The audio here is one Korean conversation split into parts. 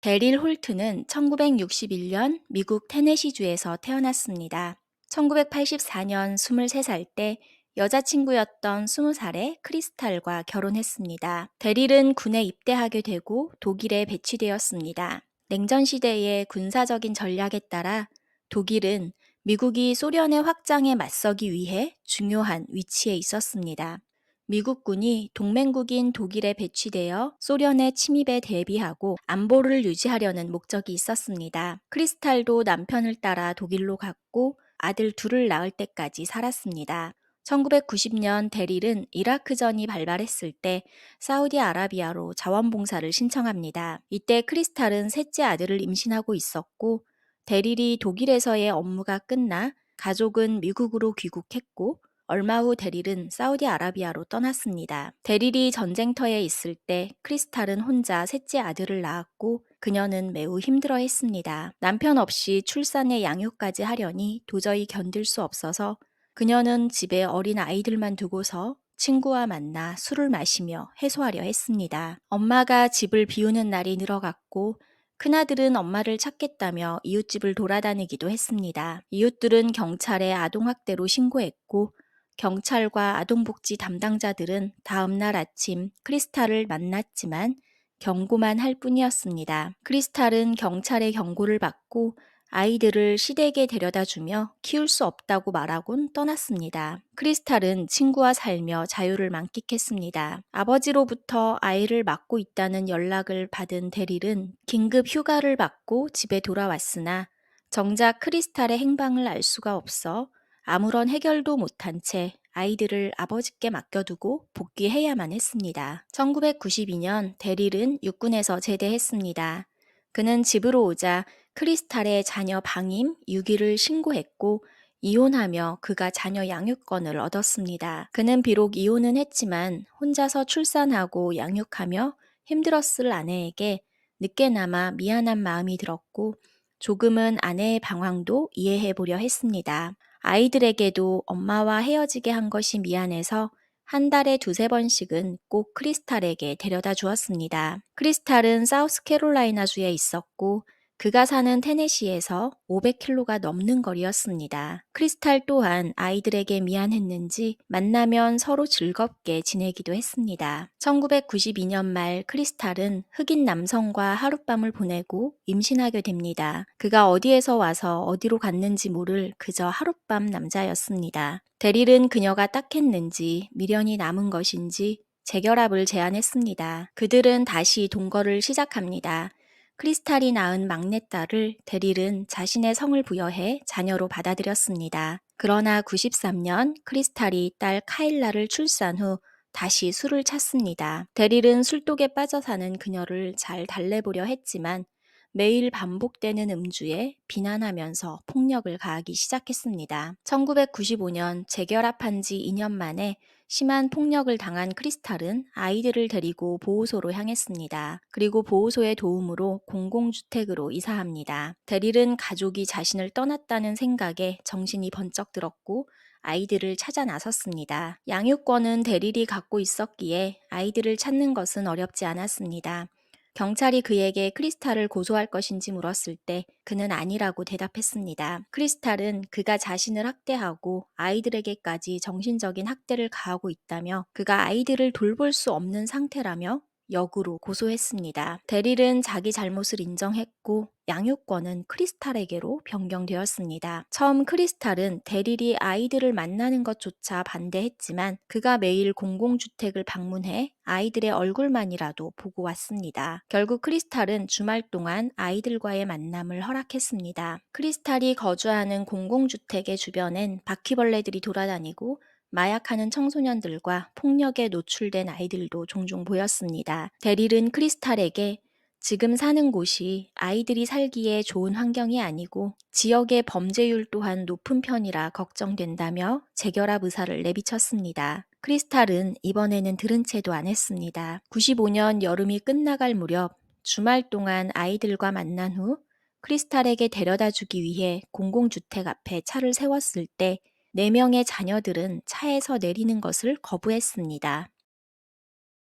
데릴 홀트는 1961년 미국 테네시주에서 태어났습니다. 1984년 23살 때 여자친구였던 20살의 크리스탈과 결혼했습니다. 데릴은 군에 입대하게 되고 독일에 배치되었습니다. 냉전 시대의 군사적인 전략에 따라 독일은 미국이 소련의 확장에 맞서기 위해 중요한 위치에 있었습니다. 미국군이 동맹국인 독일에 배치되어 소련의 침입에 대비하고 안보를 유지하려는 목적이 있었습니다. 크리스탈도 남편을 따라 독일로 갔고 아들 둘을 낳을 때까지 살았습니다. 1990년 데릴은 이라크전이 발발했을 때 사우디아라비아로 자원봉사를 신청합니다. 이때 크리스탈은 셋째 아들을 임신하고 있었고 데릴이 독일에서의 업무가 끝나 가족은 미국으로 귀국했고 얼마 후 데릴은 사우디아라비아로 떠났습니다. 데릴이 전쟁터에 있을 때 크리스탈은 혼자 셋째 아들을 낳았고 그녀는 매우 힘들어했습니다. 남편 없이 출산에 양육까지 하려니 도저히 견딜 수 없어서 그녀는 집에 어린 아이들만 두고서 친구와 만나 술을 마시며 해소하려 했습니다. 엄마가 집을 비우는 날이 늘어갔고 큰아들은 엄마를 찾겠다며 이웃집을 돌아다니기도 했습니다. 이웃들은 경찰에 아동학대로 신고했고 경찰과 아동복지 담당자들은 다음날 아침 크리스탈을 만났지만 경고만 할 뿐이었습니다. 크리스탈은 경찰의 경고를 받고 아이들을 시댁에 데려다 주며 키울 수 없다고 말하곤 떠났습니다. 크리스탈은 친구와 살며 자유를 만끽했습니다. 아버지로부터 아이를 맡고 있다는 연락을 받은 데릴은 긴급 휴가를 받고 집에 돌아왔으나 정작 크리스탈의 행방을 알 수가 없어 아무런 해결도 못한 채 아이들을 아버지께 맡겨두고 복귀해야만 했습니다. 1992년 데릴은 육군에서 제대했습니다. 그는 집으로 오자 크리스탈의 자녀 방임, 유기를 신고했고 이혼하며 그가 자녀 양육권을 얻었습니다. 그는 비록 이혼은 했지만 혼자서 출산하고 양육하며 힘들었을 아내에게 늦게나마 미안한 마음이 들었고 조금은 아내의 방황도 이해해 보려 했습니다. 아이들에게도 엄마와 헤어지게 한 것이 미안해서 한 달에 두세 번씩은 꼭 크리스탈에게 데려다 주었습니다. 크리스탈은 사우스캐롤라이나주에 있었고 그가 사는 테네시에서 500km가 넘는 거리였습니다. 크리스탈 또한 아이들에게 미안했는지 만나면 서로 즐겁게 지내기도 했습니다. 1992년 말 크리스탈은 흑인 남성과 하룻밤을 보내고 임신하게 됩니다. 그가 어디에서 와서 어디로 갔는지 모를 그저 하룻밤 남자였습니다. 데릴은 그녀가 딱했는지 미련이 남은 것인지 재결합을 제안했습니다. 그들은 다시 동거를 시작합니다. 크리스탈이 낳은 막내딸을 데릴은 자신의 성을 부여해 자녀로 받아들였습니다. 그러나 93년 크리스탈이 딸 카일라를 출산 후 다시 술을 찾습니다. 데릴은 술독에 빠져 사는 그녀를 잘 달래보려 했지만 매일 반복되는 음주에 비난하면서 폭력을 가하기 시작했습니다. 1995년 재결합한 지 2년 만에 심한 폭력을 당한 크리스탈은 아이들을 데리고 보호소로 향했습니다. 그리고 보호소의 도움으로 공공주택으로 이사합니다. 데릴은 가족이 자신을 떠났다는 생각에 정신이 번쩍 들었고 아이들을 찾아 나섰습니다. 양육권은 데릴이 갖고 있었기에 아이들을 찾는 것은 어렵지 않았습니다. 경찰이 그에게 크리스탈을 고소할 것인지 물었을 때 그는 아니라고 대답했습니다. 크리스탈은 그가 자신을 학대하고 아이들에게까지 정신적인 학대를 가하고 있다며 그가 아이들을 돌볼 수 없는 상태라며 역으로 고소했습니다. 데릴은 자기 잘못을 인정했고 양육권은 크리스탈에게로 변경되었습니다. 처음 크리스탈은 데릴이 아이들을 만나는 것조차 반대했지만 그가 매일 공공주택을 방문해 아이들의 얼굴만이라도 보고 왔습니다. 결국 크리스탈은 주말 동안 아이들과의 만남을 허락했습니다. 크리스탈이 거주하는 공공주택의 주변엔 바퀴벌레들이 돌아다니고 마약하는 청소년들과 폭력에 노출된 아이들도 종종 보였습니다. 데릴은 크리스탈에게 지금 사는 곳이 아이들이 살기에 좋은 환경이 아니고 지역의 범죄율 또한 높은 편이라 걱정된다며 재결합 의사를 내비쳤습니다. 크리스탈은 이번에는 들은 채도 안 했습니다. 95년 여름이 끝나갈 무렵 주말 동안 아이들과 만난 후 크리스탈에게 데려다 주기 위해 공공주택 앞에 차를 세웠을 때 4명의 자녀들은 차에서 내리는 것을 거부했습니다.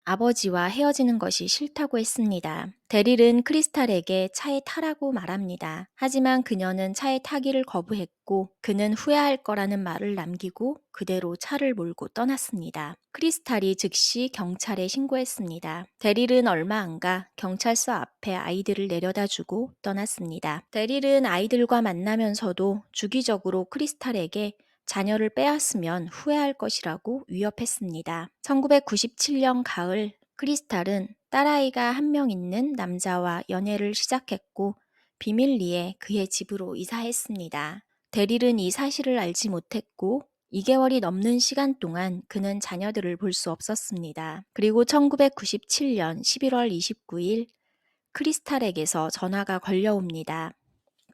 아버지와 헤어지는 것이 싫다고 했습니다. 데릴은 크리스탈에게 차에 타라고 말합니다. 하지만 그녀는 차에 타기를 거부했고 그는 후회할 거라는 말을 남기고 그대로 차를 몰고 떠났습니다. 크리스탈이 즉시 경찰에 신고했습니다. 데릴은 얼마 안 가 경찰서 앞에 아이들을 내려다 주고 떠났습니다. 데릴은 아이들과 만나면서도 주기적으로 크리스탈에게 자녀를 빼앗으면 후회할 것이라고 위협했습니다. 1997년 가을 크리스탈은 딸아이가 한 명 있는 남자와 연애를 시작했고 비밀리에 그의 집으로 이사했습니다. 데릴은 이 사실을 알지 못했고 2개월이 넘는 시간 동안 그는 자녀들을 볼 수 없었습니다. 그리고 1997년 11월 29일 크리스탈에게서 전화가 걸려옵니다.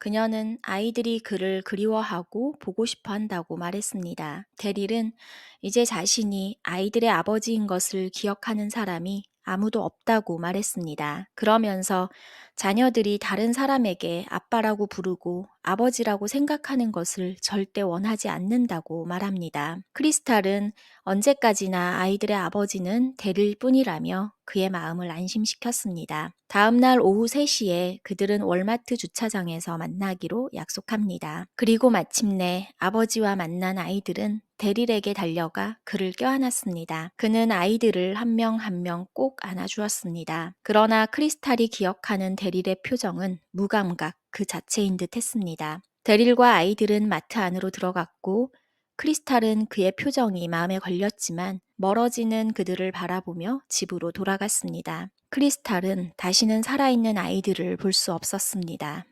그녀는 아이들이 그를 그리워하고 보고 싶어 한다고 말했습니다. 데릴은 이제 자신이 아이들의 아버지인 것을 기억하는 사람이 아무도 없다고 말했습니다. 그러면서 자녀들이 다른 사람에게 아빠라고 부르고 아버지라고 생각하는 것을 절대 원하지 않는다고 말합니다. 크리스탈은 언제까지나 아이들의 아버지는 데릴 뿐이라며 그의 마음을 안심시켰습니다. 다음 날 오후 3시에 그들은 월마트 주차장에서 만나기로 약속합니다. 그리고 마침내 아버지와 만난 아이들은 데릴에게 달려가 그를 껴안았습니다. 그는 아이들을 한 명 한 명 꼭 안아주었습니다. 그러나 크리스탈이 기억하는 데릴의 표정은 무감각 그 자체인 듯 했습니다. 데릴과 아이들은 마트 안으로 들어갔고 크리스탈은 그의 표정이 마음에 걸렸지만 멀어지는 그들을 바라보며 집으로 돌아갔습니다. 크리스탈은 다시는 살아있는 아이들을 볼 수 없었습니다.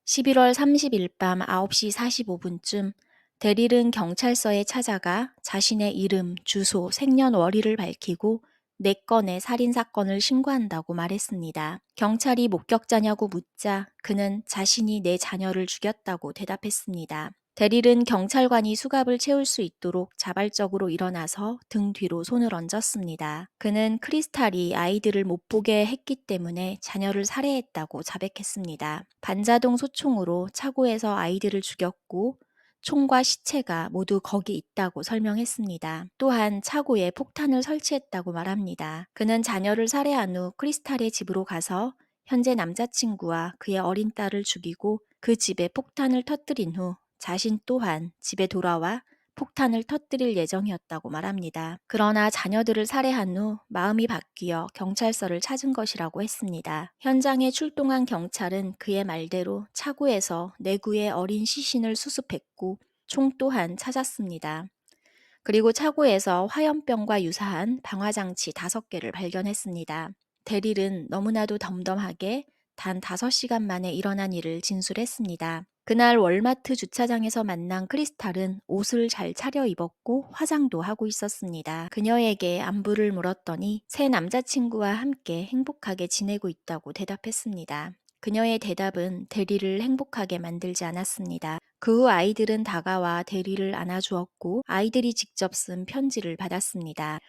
11월 30일 밤 9시 45분쯤 데릴은 경찰서에 찾아가 자신의 이름, 주소, 생년월일을 밝히고 4건의 살인사건을 신고한다고 말했습니다. 경찰이 목격자냐고 묻자 그는 자신이 내 자녀를 죽였다고 대답했습니다. 데릴은 경찰관이 수갑을 채울 수 있도록 자발적으로 일어나서 등 뒤로 손을 얹었습니다. 그는 크리스탈이 아이들을 못 보게 했기 때문에 자녀를 살해했다고 자백했습니다. 반자동 소총으로 차고에서 아이들을 죽였고 총과 시체가 모두 거기 있다고 설명했습니다. 또한 차고에 폭탄을 설치했다고 말합니다. 그는 자녀를 살해한 후 크리스탈의 집으로 가서 현재 남자친구와 그의 어린 딸을 죽이고 그 집에 폭탄을 터뜨린 후 자신 또한 집에 돌아와 폭탄을 터뜨릴 예정이었다고 말합니다. 그러나 자녀들을 살해한 후 마음이 바뀌어 경찰서를 찾은 것이라고 했습니다. 현장에 출동한 경찰은 그의 말대로 차고에서 내구의 어린 시신을 수습했고 총 또한 찾았습니다. 그리고 차고에서 화염병과 유사한 방화장치 5개를 발견했습니다. 데릴은 너무나도 덤덤하게 단 5시간 만에 일어난 일을 진술했습니다. 그날 월마트 주차장에서 만난 크리스탈은 옷을 잘 차려입었고 화장도 하고 있었습니다. 그녀에게 안부를 물었더니 새 남자친구와 함께 행복하게 지내고 있다고 대답했습니다. 그녀의 대답은 데릴을 행복하게 만들지 않았습니다. 그 후 아이들은 다가와 데릴을 안아주었고 아이들이 직접 쓴 편지를 받았습니다.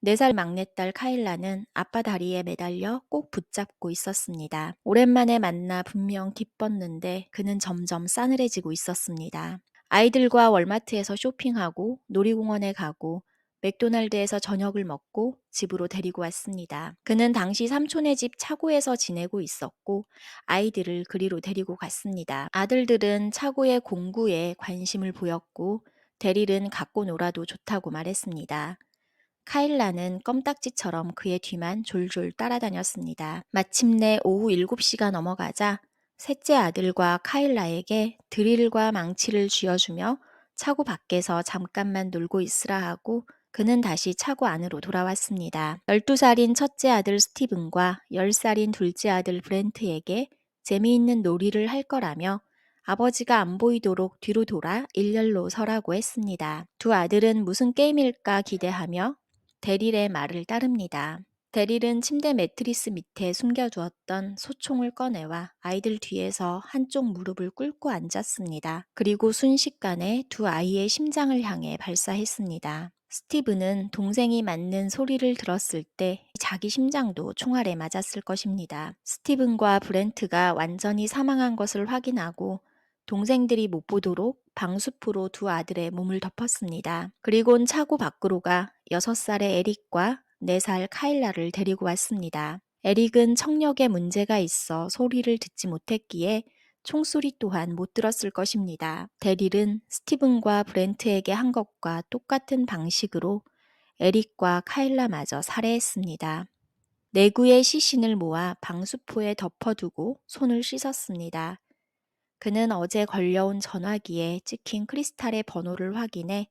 4살 막내딸 카일라는 아빠 다리에 매달려 꼭 붙잡고 있었습니다. 오랜만에 만나 분명 기뻤는데 그는 점점 싸늘해지고 있었습니다. 아이들과 월마트에서 쇼핑하고 놀이공원에 가고 맥도날드에서 저녁을 먹고 집으로 데리고 왔습니다. 그는 당시 삼촌의 집 차고에서 지내고 있었고 아이들을 그리로 데리고 갔습니다. 아들들은 차고의 공구에 관심을 보였고 데릴은 갖고 놀아도 좋다고 말했습니다. 카일라는 껌딱지처럼 그의 뒤만 졸졸 따라다녔습니다. 마침내 오후 7시가 넘어가자 셋째 아들과 카일라에게 드릴과 망치를 쥐어주며 차고 밖에서 잠깐만 놀고 있으라 하고 그는 다시 차고 안으로 돌아왔습니다. 12살인 첫째 아들 스티븐과 10살인 둘째 아들 브렌트에게 재미있는 놀이를 할 거라며 아버지가 안 보이도록 뒤로 돌아 일렬로 서라고 했습니다. 두 아들은 무슨 게임일까 기대하며 데릴의 말을 따릅니다. 데릴은 침대 매트리스 밑에 숨겨두었던 소총을 꺼내와 아이들 뒤에서 한쪽 무릎을 꿇고 앉았습니다. 그리고 순식간에 두 아이의 심장을 향해 발사했습니다. 스티브는 동생이 맞는 소리를 들었을 때 자기 심장도 총알에 맞았을 것입니다. 스티븐과 브렌트가 완전히 사망한 것을 확인하고 동생들이 못 보도록 방수포로 두 아들의 몸을 덮었습니다. 그리곤 차고 밖으로 가 6살의 에릭과 4살 카일라를 데리고 왔습니다. 에릭은 청력에 문제가 있어 소리를 듣지 못했기에 총소리 또한 못 들었을 것입니다. 데릴은 스티븐과 브렌트에게 한 것과 똑같은 방식으로 에릭과 카일라마저 살해했습니다. 내구의 시신을 모아 방수포에 덮어두고 손을 씻었습니다. 그는 어제 걸려온 전화기에 찍힌 크리스탈의 번호를 확인해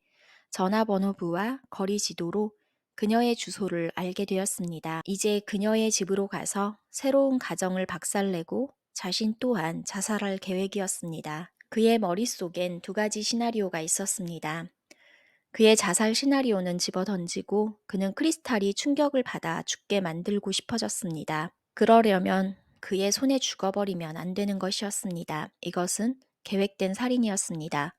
전화번호부와 거리 지도로 그녀의 주소를 알게 되었습니다. 이제 그녀의 집으로 가서 새로운 가정을 박살내고 자신 또한 자살할 계획이었습니다. 그의 머릿속엔 2가지 시나리오가 있었습니다. 그의 자살 시나리오는 집어던지고 그는 크리스탈이 충격을 받아 죽게 만들고 싶어졌습니다. 그러려면 그의 손에 죽어버리면 안 되는 것이었습니다. 이것은 계획된 살인이었습니다.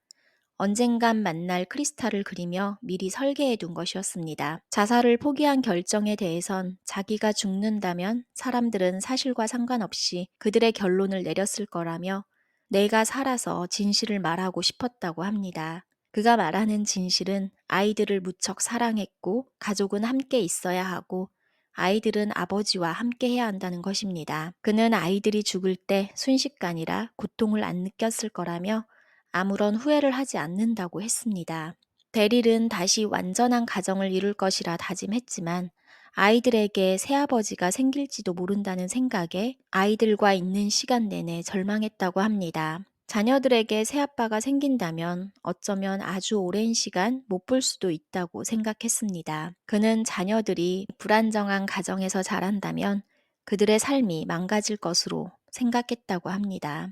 언젠간 만날 크리스탈을 그리며 미리 설계해 둔 것이었습니다. 자살을 포기한 결정에 대해선 자기가 죽는다면 사람들은 사실과 상관없이 그들의 결론을 내렸을 거라며 내가 살아서 진실을 말하고 싶었다고 합니다. 그가 말하는 진실은 아이들을 무척 사랑했고 가족은 함께 있어야 하고 아이들은 아버지와 함께 해야 한다는 것입니다. 그는 아이들이 죽을 때 순식간이라 고통을 안 느꼈을 거라며 아무런 후회를 하지 않는다고 했습니다. 데릴은 다시 완전한 가정을 이룰 것이라 다짐했지만 아이들에게 새아버지가 생길지도 모른다는 생각에 아이들과 있는 시간 내내 절망했다고 합니다. 자녀들에게 새아빠가 생긴다면 어쩌면 아주 오랜 시간 못 볼 수도 있다고 생각했습니다. 그는 자녀들이 불안정한 가정에서 자란다면 그들의 삶이 망가질 것으로 생각했다고 합니다.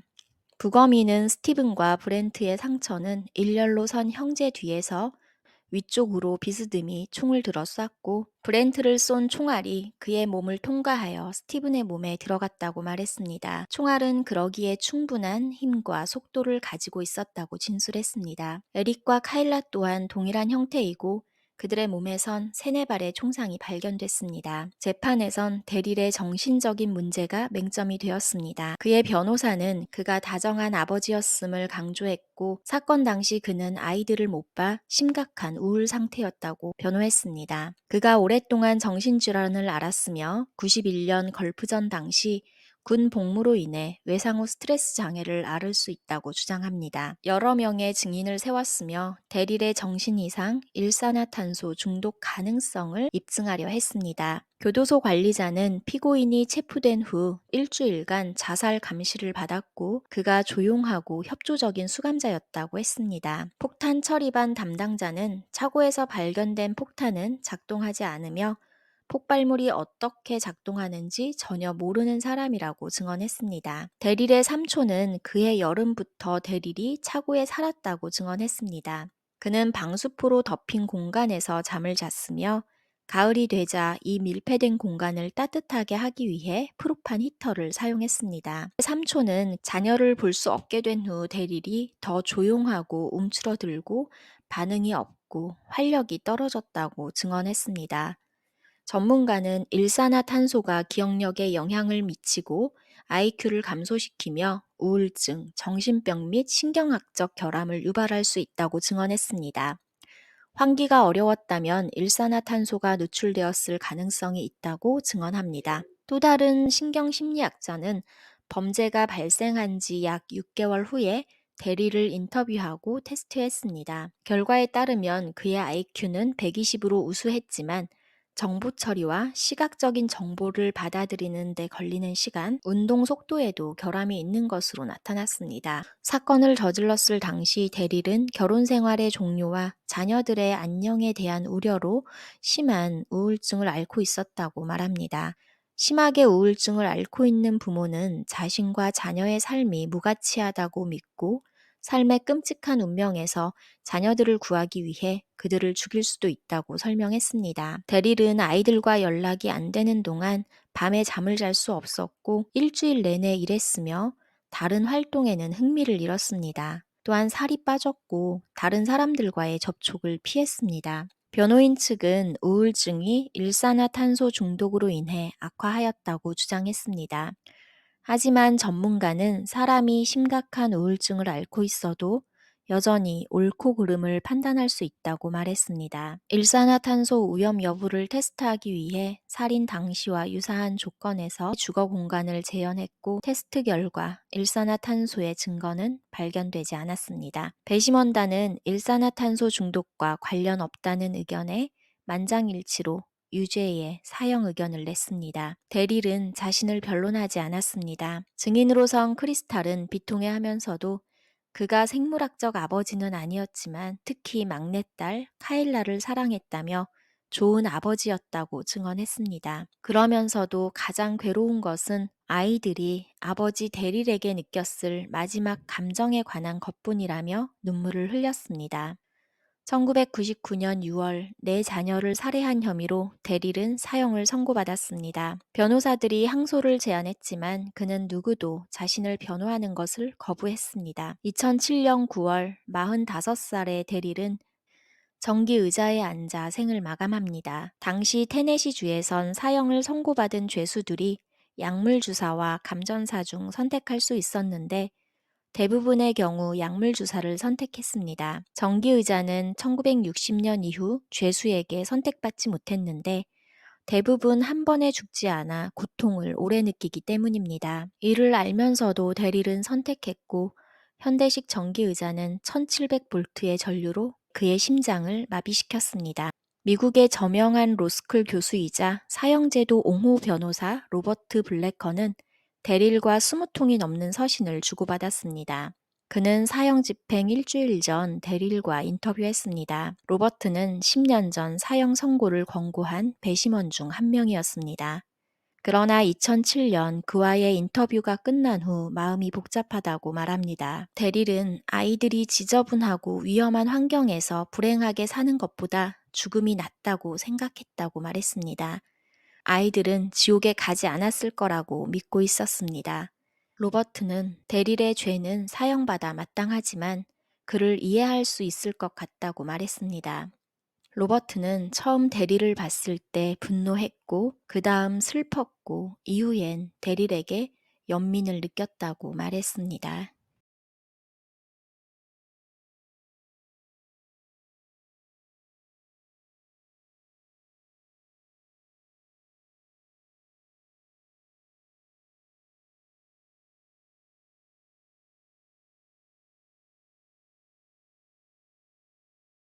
부검이는 스티븐과 브렌트의 상처는 일렬로 선 형제 뒤에서 위쪽으로 비스듬히 총을 들어 쐈고 브렌트를 쏜 총알이 그의 몸을 통과하여 스티븐의 몸에 들어갔다고 말했습니다. 총알은 그러기에 충분한 힘과 속도를 가지고 있었다고 진술했습니다. 에릭과 카일라 또한 동일한 형태이고 그들의 몸에선 3-4발의 총상이 발견됐습니다. 재판에선 데릴의 정신적인 문제가 맹점이 되었습니다. 그의 변호사는 그가 다정한 아버지였음을 강조했고 사건 당시 그는 아이들을 못 봐 심각한 우울 상태였다고 변호했습니다. 그가 오랫동안 정신질환을 앓았으며 91년 걸프전 당시 군 복무로 인해 외상 후 스트레스 장애를 앓을 수 있다고 주장합니다. 여러 명의 증인을 세웠으며 데릴의 정신 이상, 일산화탄소 중독 가능성을 입증하려 했습니다. 교도소 관리자는 피고인이 체포된 후 일주일간 자살 감시를 받았고 그가 조용하고 협조적인 수감자였다고 했습니다. 폭탄 처리반 담당자는 차고에서 발견된 폭탄은 작동하지 않으며 폭발물이 어떻게 작동하는지 전혀 모르는 사람이라고 증언했습니다. 데릴의 삼촌은 그해 여름부터 데릴이 차고에 살았다고 증언했습니다. 그는 방수포로 덮인 공간에서 잠을 잤으며 가을이 되자 이 밀폐된 공간을 따뜻하게 하기 위해 프로판 히터를 사용했습니다. 삼촌은 자녀를 볼 수 없게 된 후 데릴이 더 조용하고 움츠러들고 반응이 없고 활력이 떨어졌다고 증언했습니다. 전문가는 일산화탄소가 기억력에 영향을 미치고 IQ를 감소시키며 우울증, 정신병 및 신경학적 결함을 유발할 수 있다고 증언했습니다. 환기가 어려웠다면 일산화탄소가 누출되었을 가능성이 있다고 증언합니다. 또 다른 신경심리학자는 범죄가 발생한 지 약 6개월 후에 대리를 인터뷰하고 테스트했습니다. 결과에 따르면 그의 IQ는 120으로 우수했지만 정보 처리와 시각적인 정보를 받아들이는 데 걸리는 시간, 운동 속도에도 결함이 있는 것으로 나타났습니다. 사건을 저질렀을 당시 데릴은 결혼 생활의 종료와 자녀들의 안녕에 대한 우려로 심한 우울증을 앓고 있었다고 말합니다. 심하게 우울증을 앓고 있는 부모는 자신과 자녀의 삶이 무가치하다고 믿고 삶의 끔찍한 운명에서 자녀들을 구하기 위해 그들을 죽일 수도 있다고 설명했습니다. 데릴은 아이들과 연락이 안 되는 동안 밤에 잠을 잘 수 없었고 일주일 내내 일했으며 다른 활동에는 흥미를 잃었습니다. 또한 살이 빠졌고 다른 사람들과의 접촉을 피했습니다. 변호인 측은 우울증이 일산화탄소 중독으로 인해 악화하였다고 주장했습니다. 하지만 전문가는 사람이 심각한 우울증을 앓고 있어도 여전히 옳고 그름을 판단할 수 있다고 말했습니다. 일산화탄소 오염 여부를 테스트하기 위해 살인 당시와 유사한 조건에서 주거 공간을 재현했고 테스트 결과 일산화탄소의 증거는 발견되지 않았습니다. 배심원단은 일산화탄소 중독과 관련 없다는 의견에 만장일치로 유죄의 사형 의견을 냈습니다. 데릴은 자신을 변론하지 않았습니다. 증인으로선 크리스탈은 비통해하면서도 그가 생물학적 아버지는 아니었지만 특히 막내딸 카일라를 사랑했다며 좋은 아버지였다고 증언했습니다. 그러면서도 가장 괴로운 것은 아이들이 아버지 데릴에게 느꼈을 마지막 감정에 관한 것뿐이라며 눈물을 흘렸습니다. 1999년 6월 네 자녀를 살해한 혐의로 데릴은 사형을 선고받았습니다. 변호사들이 항소를 제안했지만 그는 누구도 자신을 변호하는 것을 거부했습니다. 2007년 9월 45살의 데릴은 정기 의자에 앉아 생을 마감합니다. 당시 테네시주에선 사형을 선고받은 죄수들이 약물 주사와 감전사 중 선택할 수 있었는데 대부분의 경우 약물 주사를 선택했습니다. 정기의자는 1960년 이후 죄수에게 선택받지 못했는데 대부분 한 번에 죽지 않아 고통을 오래 느끼기 때문입니다. 이를 알면서도 데릴은 선택했고 현대식 정기의자는 1700볼트의 전류로 그의 심장을 마비시켰습니다. 미국의 저명한 로스쿨 교수이자 사형제도 옹호 변호사 로버트 블래커는 데릴과 20통이 넘는 서신을 주고받았습니다. 그는 사형 집행 일주일 전 데릴과 인터뷰했습니다. 로버트는 10년 전 사형 선고를 권고한 배심원 중 한 명이었습니다. 그러나 2007년 그와의 인터뷰가 끝난 후 마음이 복잡하다고 말합니다. 데릴은 아이들이 지저분하고 위험한 환경에서 불행하게 사는 것보다 죽음이 낫다고 생각했다고 말했습니다. 아이들은 지옥에 가지 않았을 거라고 믿고 있었습니다. 로버트는 데릴의 죄는 사형받아 마땅하지만 그를 이해할 수 있을 것 같다고 말했습니다. 로버트는 처음 데릴을 봤을 때 분노했고 그 다음 슬펐고 이후엔 데릴에게 연민을 느꼈다고 말했습니다.